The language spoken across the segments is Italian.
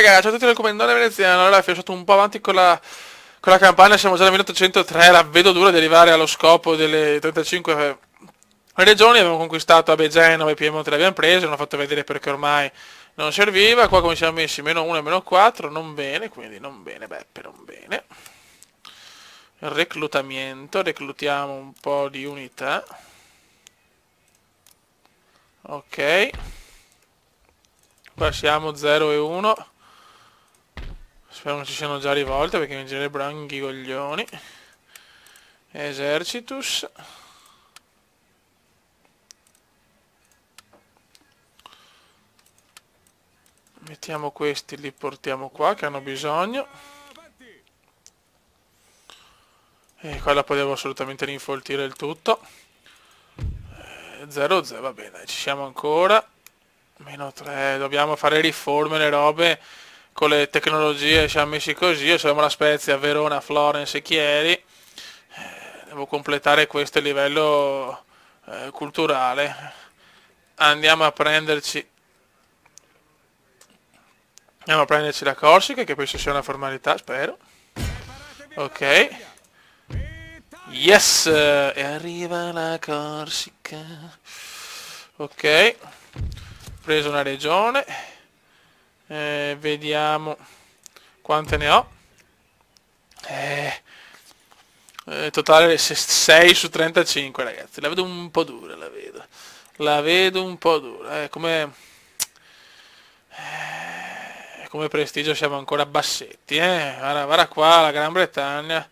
raga, ciao a tutti dal comandante veneziano. Allora, abbiamo fatto un po' avanti con la campagna, siamo già al minuto 103, la vedo dura di arrivare allo scopo delle 35 regioni. Abbiamo conquistato vabbè, Genova e Piemonte, l'abbiamo preso, non ho fatto vedere perché ormai non serviva. Qua come siamo messi, meno 1 e meno 4, non bene, quindi non bene, Beppe, non bene. Reclutamento, reclutiamo un po' di unità. Ok. Qua siamo 0 e 1. Spero non ci siano già rivolte perché mi girerebbero i coglioni. Esercitus. Mettiamo questi, li portiamo qua che hanno bisogno. E qua la potevo assolutamente rinfoltire il tutto. 0, 0, va bene, ci siamo ancora. Meno 3, dobbiamo fare riforme, le robe. Con le tecnologie siamo messi così. Abbiamo la Spezia, Verona, Florence e Chieri. Devo completare questo a livello culturale. Andiamo a prenderci la Corsica, che penso sia una formalità, spero. Ok. Yes! E arriva la Corsica. Ok. Preso una regione. Vediamo quante ne ho. Totale 6 su 35, ragazzi. La vedo un po' dura, la vedo un po' dura. Come prestigio siamo ancora bassetti, guarda qua, la Gran Bretagna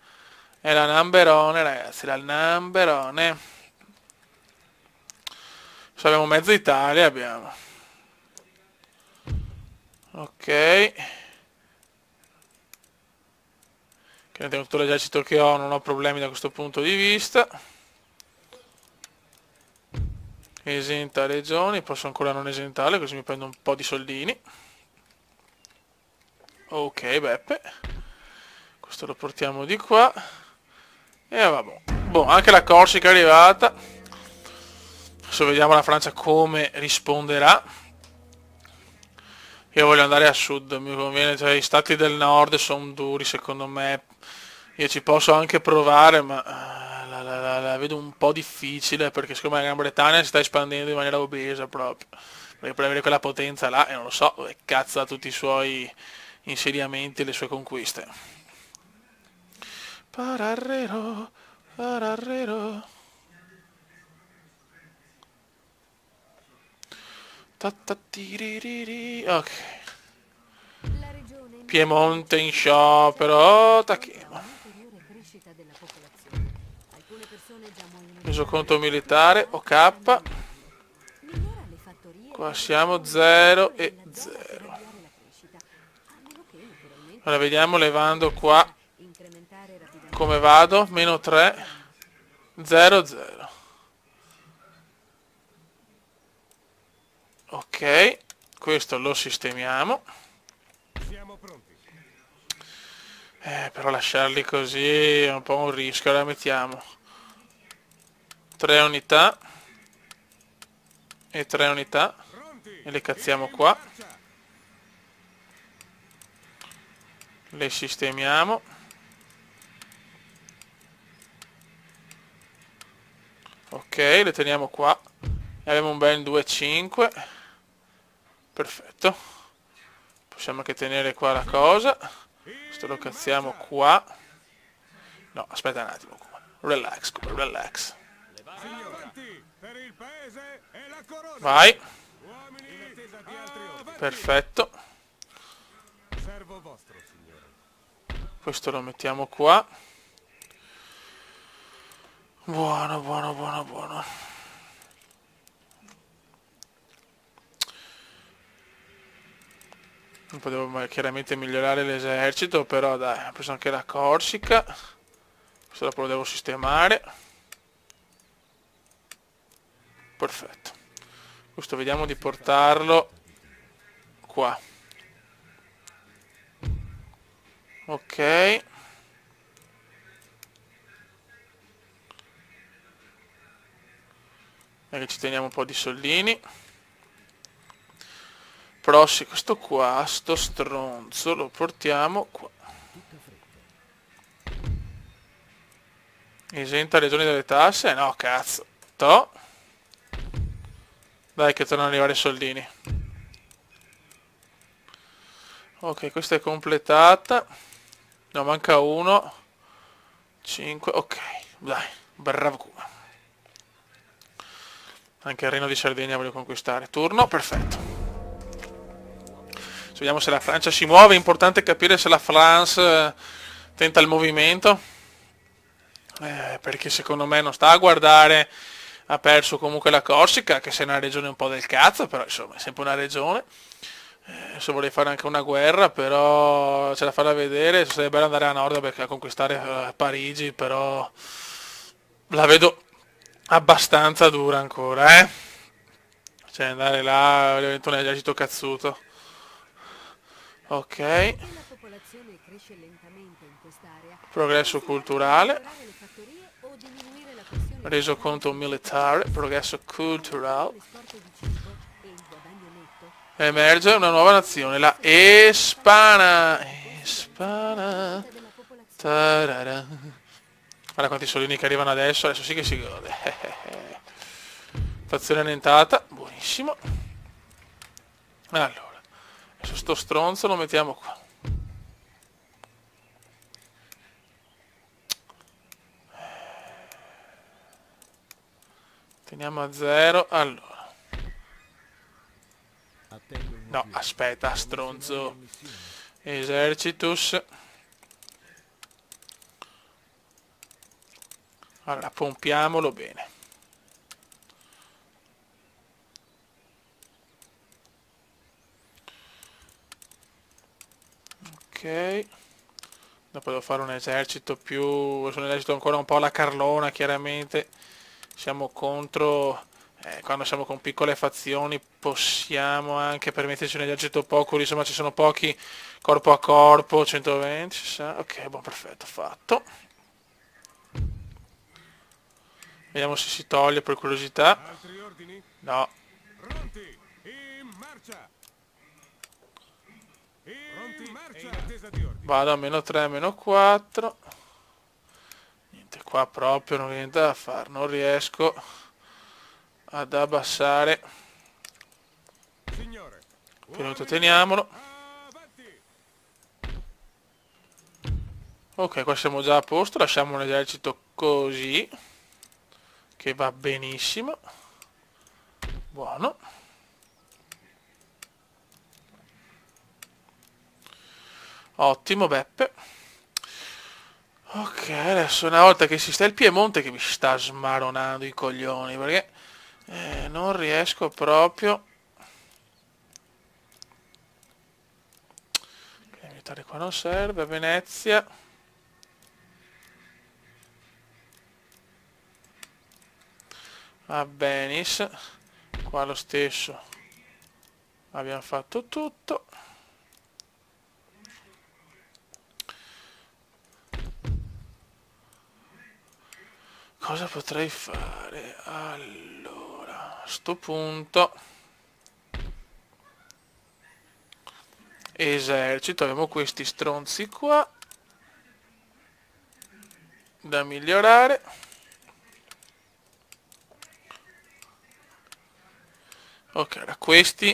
è la numberone, ragazzi, la numberone. Abbiamo mezza Italia, abbiamo. Ok. Che tengo tutto l'esercito che ho, non ho problemi da questo punto di vista. Esenta regioni, posso ancora non esentarle così mi prendo un po' di soldini. Ok, Beppe. Questo lo portiamo di qua. E vabbè. Boh, anche la Corsica è arrivata. Adesso vediamo la Francia come risponderà. Io voglio andare a sud, mi conviene, cioè i stati del nord sono duri secondo me. Io ci posso anche provare, ma la vedo un po' difficile perché secondo me la Gran Bretagna si sta espandendo in maniera obesa proprio. Perché per avere quella potenza là, e non lo so, dove cazzo ha tutti i suoi insediamenti e le sue conquiste. Pararrero, pararrero. Ok. Piemonte in sciopero. Tachino. Resoconto militare. OK. Qua siamo 0 e 0. Allora vediamo levando qua. Come vado? Meno 3. 0, 0. Ok. Questo lo sistemiamo. Però lasciarli così è un po' un rischio. Allora mettiamo 3 unità e 3 unità e le cazziamo qua. Le sistemiamo. Ok, le teniamo qua. E abbiamo un bel 2-5. Perfetto. Possiamo anche tenere qua la cosa. Questo lo cazziamo qua. No, aspetta un attimo. Relax, relax. Vai. Perfetto. Questo lo mettiamo qua. Buono, buono, buono, buono. Potevo chiaramente migliorare l'esercito, però dai, ho preso anche la Corsica. Questo dopo lo devo sistemare. Perfetto. Questo vediamo di portarlo qua. Ok. E ci teniamo un po' di soldini. prossimo, questo qua, sto stronzo, lo portiamo qua. Esenta regioni dalle tasse? No, cazzo. To. Dai che tornano ad arrivare i soldini. Ok, questa è completata. No, manca uno. 5, ok, dai, bravo Cuba. Anche il Regno di Sardegna voglio conquistare. Turno, perfetto. Vediamo se la Francia si muove, è importante capire se la France tenta il movimento. Perché secondo me non sta a guardare, ha perso comunque la Corsica, che è una regione un po' del cazzo, però insomma è sempre una regione. Se vuole fare anche una guerra, però c'è da farla vedere, sarebbe bello andare a nord perché a conquistare Parigi, però la vedo abbastanza dura ancora, eh? Cioè andare là diventa un esercito cazzuto. Ok. Progresso culturale. Resoconto militare. Progresso culturale. Emerge una nuova nazione, la Espana. Espana. Tarara. Guarda quanti soldini che arrivano adesso sì che si gode. Fazione annientata, buonissimo. Allora, adesso sto stronzo lo mettiamo qua. Teniamo a 0, allora. No, aspetta, stronzo. Esercitus. Allora, pompiamolo bene. Ok. Dopo devo fare un esercito più... un esercito ancora un po' alla Carlona, chiaramente. Siamo contro... quando siamo con piccole fazioni possiamo anche permetterci un esercito poco, insomma ci sono pochi corpo a corpo, 120, 60, ok, buon, perfetto, fatto. Vediamo se si toglie per curiosità. No. Vado a -3, -4. Niente, qua proprio non viene da fare, non riesco ad abbassare. Più teniamolo. Ok, qua siamo già a posto, lasciamo un esercito così, che va benissimo. Buono. Ottimo, Beppe. Ok, adesso una volta che si sta il Piemonte che mi sta smaronando i coglioni, perché non riesco proprio. Ok, militare qua non serve, Venezia. A Venice. Qua lo stesso. Abbiamo fatto tutto. Cosa potrei fare? Allora, a sto punto esercito, abbiamo questi stronzi qua da migliorare. Ok, ora questi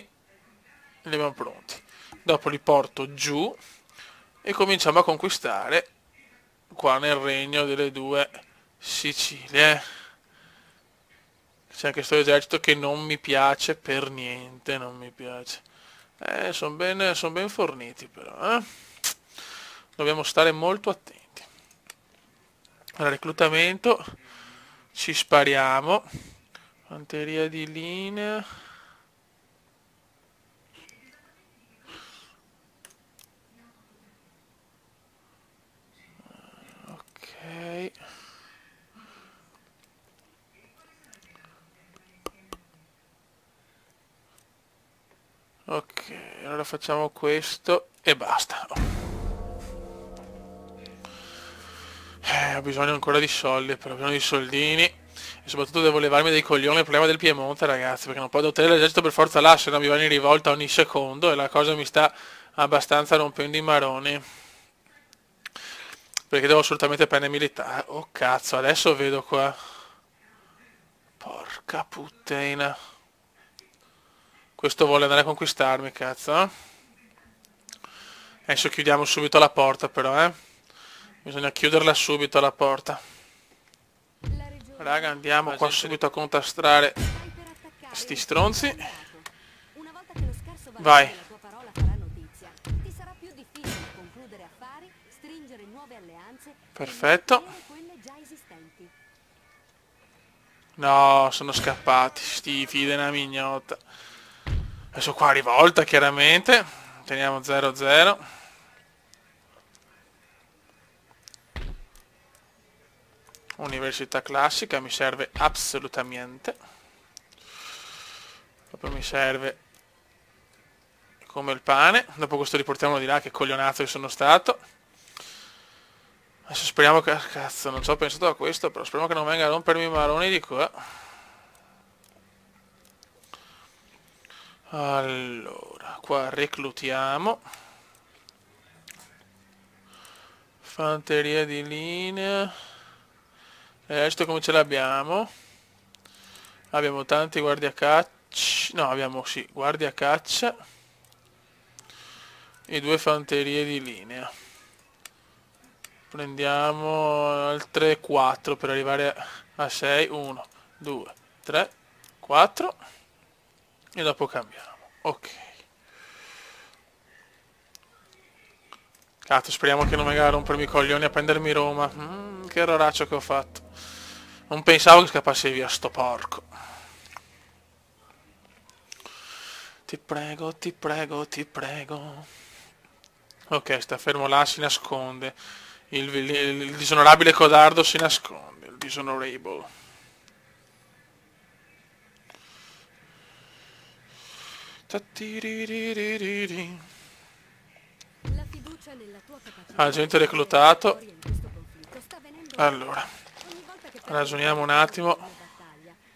li abbiamo pronti. Dopo li porto giù e cominciamo a conquistare qua nel regno delle due Sicilie. C'è anche questo esercito che non mi piace per niente, non mi piace. Sono ben forniti però, Dobbiamo stare molto attenti. Al reclutamento ci spariamo. Fanteria di linea. Ok. Ok, allora facciamo questo e basta. Ho bisogno ancora di soldi, però ho bisogno di soldini. e soprattutto devo levarmi dei coglioni il problema del Piemonte, ragazzi, perché non posso ottenere l'esercito per forza là, se no mi vanno in rivolta ogni secondo e la cosa mi sta abbastanza rompendo i maroni. Perché devo assolutamente penne militare. Oh cazzo, adesso vedo qua. Porca puttana. Questo vuole andare a conquistarmi, cazzo. Adesso chiudiamo subito la porta però, eh. Bisogna chiuderla subito la porta. Raga, andiamo qua subito a contrastare sti stronzi. Vai. Perfetto. No, sono scappati, sti figli di una mignotta. Adesso qua rivolta, chiaramente. Teniamo 0-0. Università classica, mi serve assolutamente. Proprio mi serve come il pane. Dopo questo riportiamolo di là, che coglionato che sono stato. Adesso speriamo che... Cazzo, non ci ho pensato a questo, però speriamo che non venga a rompermi i maroni di qua. Allora, qua reclutiamo. Fanteria di linea. Esercito come ce l'abbiamo? Abbiamo tanti guardiacaccia. No, abbiamo sì, guardiacaccia. E 2 fanterie di linea. Prendiamo altre 4 per arrivare a 6. 1, 2, 3, 4. E dopo cambiamo. Ok. Cazzo, speriamo che non venga a rompermi i coglioni a prendermi Roma. Che erroraccio che ho fatto. Non pensavo che scappasse via sto porco. Ti prego, ti prego, ti prego. Ok, sta fermo là, si nasconde. Il disonorabile codardo si nasconde. Il dishonorable. Agente reclutato. Allora, ragioniamo un attimo.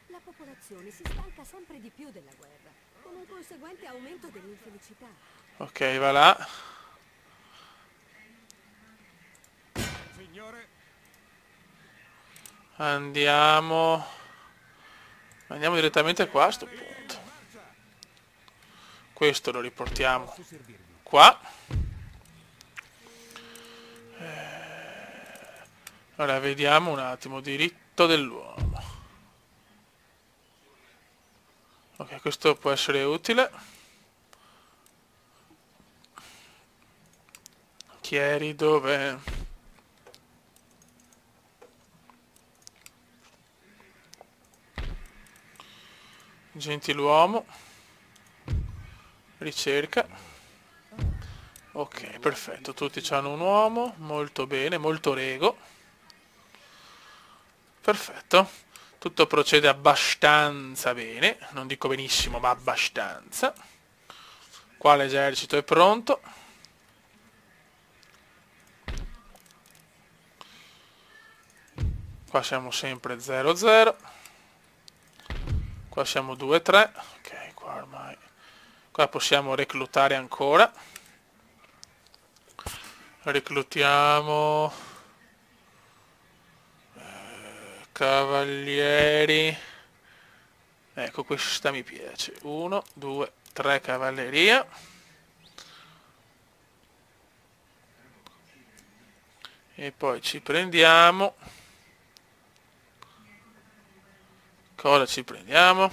La popolazione si stanca sempre di più della guerra, con un conseguente aumento dell'infelicità. Ok, va là. Andiamo direttamente qua a sto punto. Questo lo riportiamo qua. Ora vediamo un attimo, diritto dell'uomo. Ok, questo può essere utile. Chieri dov'è? Gentiluomo. Ricerca. Ok, perfetto, tutti hanno un uomo, molto bene, molto rego. Perfetto, tutto procede abbastanza bene, non dico benissimo, ma abbastanza. Qua l'esercito è pronto. Qua siamo sempre 0-0. Qua siamo 2-3. Ok, qua ormai... Qua possiamo reclutare ancora. Reclutiamo cavalieri. Ecco, questa mi piace. 1, 2, 3 cavalleria. E poi ci prendiamo. Cosa ci prendiamo?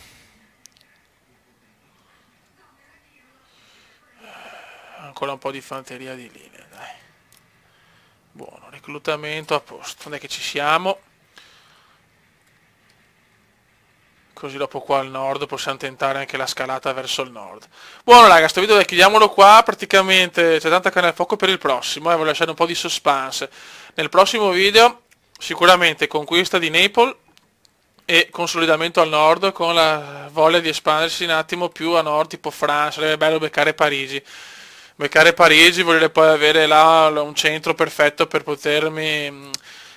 Ancora un po' di fanteria di linea, dai. Buono, reclutamento a posto. Non è che ci siamo. Così dopo qua al nord possiamo tentare anche la scalata verso il nord. Buono raga, sto video chiudiamolo qua. Praticamente c'è tanta carne al fuoco per il prossimo. Voglio lasciare un po' di suspense. Nel prossimo video sicuramente conquista di Naples e consolidamento al nord, con la voglia di espandersi un attimo più a nord, tipo Francia. Sarebbe bello beccare Parigi. Beccare Parigi vuol dire poi avere là un centro perfetto per potermi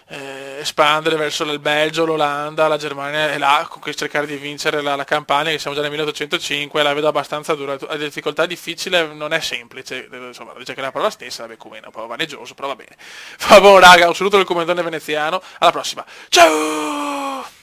espandere verso il Belgio, l'Olanda, la Germania e là cercare di vincere la campagna, che siamo già nel 1805, la vedo abbastanza dura, la difficoltà difficile non è semplice, insomma dice che è la parola stessa, vabbè, come un po' vaneggiaso, però va bene. Va buono raga, un saluto del comandante veneziano, alla prossima, ciao!